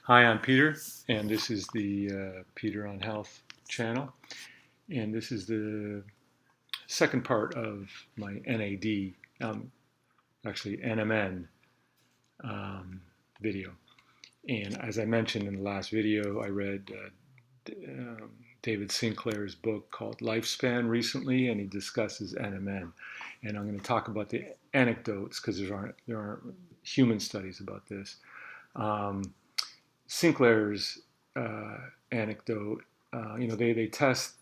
Hi, I'm Peter, and this is the Peter on Health channel. And this is the second part of my NAD, actually NMN video. And as I mentioned in the last video, I read David Sinclair's book called Lifespan recently, and he discusses NMN. And I'm going to talk about the anecdotes because there aren't human studies about this. Sinclair's anecdote, they test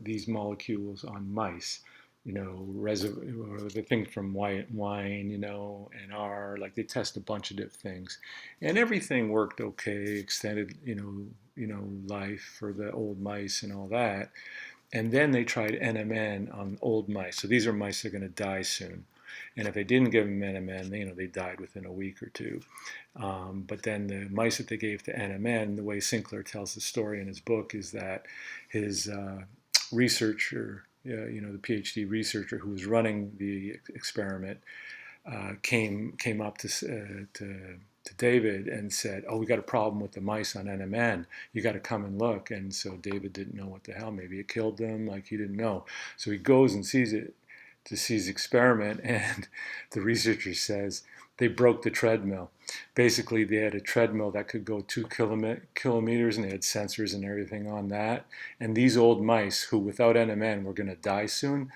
these molecules on mice, or the thing from white wine, and R, like they test a bunch of different things, and everything worked okay, extended, life for the old mice and all that. And then they tried NMN on old mice. So these are mice that are going to die soon. And if they didn't give them NMN, they died within a week or two. But then the mice that they gave to NMN, the way Sinclair tells the story in his book is that his researcher, the PhD researcher who was running the experiment, came up to David and said, "Oh, we got a problem with the mice on NMN. You got to come and look." And so David didn't know what the hell. Maybe it killed them. Like he didn't know. So he goes and sees it to see his experiment, and the researcher says they broke the treadmill. Basically, they had a treadmill that could go 2 kilometers, and they had sensors and everything on that. And these old mice, who without NMN were going to die soon,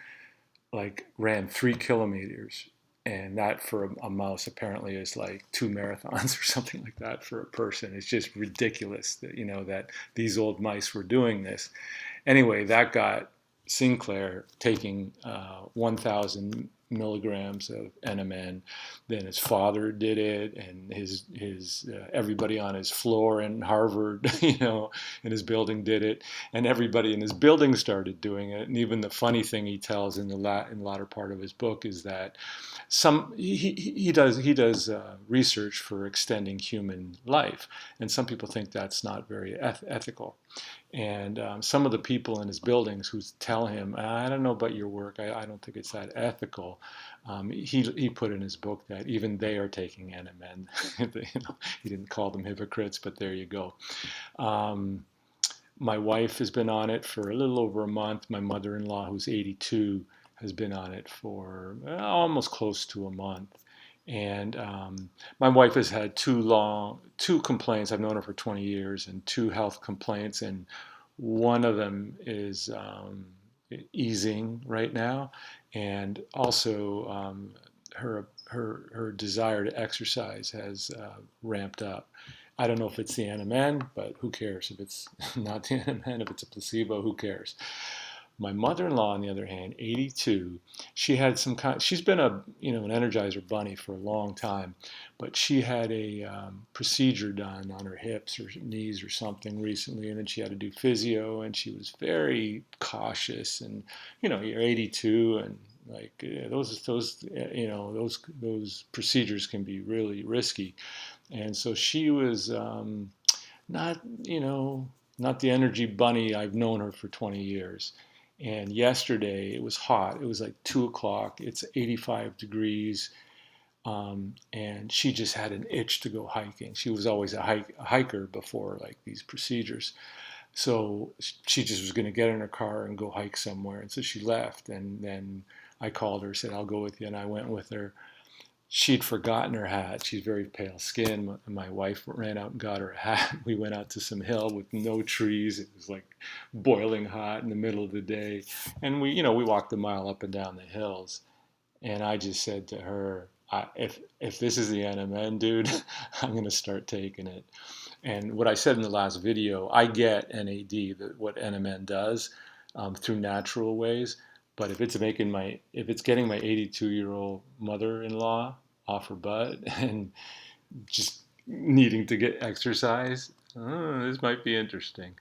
like ran 3 kilometers, and that for a mouse apparently is like 2 marathons or something like that for a person. It's just ridiculous that that these old mice were doing this. Anyway, that got Sinclair taking 1,000 milligrams of NMN. Then his father did it, and his everybody on his floor in Harvard, in his building did it, and everybody in his building started doing it. And even the funny thing he tells in the latter part of his book is that he does research for extending human life, and some people think that's not very ethical. And some of the people in his buildings who tell him, "I don't know about your work. I don't think it's that ethical." He put in his book that even they are taking NMN. He didn't call them hypocrites, but there you go. My wife has been on it for a little over a month. My mother-in-law, who's 82, has been on it for almost close to a month. And my wife has had two complaints. I've known her for 20 years, and two health complaints, and one of them is easing right now, and also her desire to exercise has ramped up. I don't know if it's the NMN, but who cares if it's not the NMN? If it's a placebo, who cares? My mother-in-law, on the other hand, 82, she's been an Energizer bunny for a long time, but she had a procedure done on her hips or knees or something recently, and then she had to do physio, and she was very cautious. And you're 82, and like those procedures can be really risky, and so she was not not the energy bunny I've known her for 20 years. And yesterday it was hot. It was like 2 o'clock. It's 85 degrees. And she just had an itch to go hiking. She was always a hiker before like these procedures. So she just was going to get in her car and go hike somewhere. And so she left. And then I called her, said, "I'll go with you." And I went with her. She'd forgotten her hat. She's very pale skin. My wife ran out and got her hat. We went out to some hill with no trees. It was like boiling hot in the middle of the day. And we walked a mile up and down the hills. And I just said to her, if this is the NMN, dude, I'm going to start taking it. And what I said in the last video, I get NAD, what NMN does, through natural ways. But if it's getting my 82-year-old mother-in-law off her butt and just needing to get exercise, this might be interesting.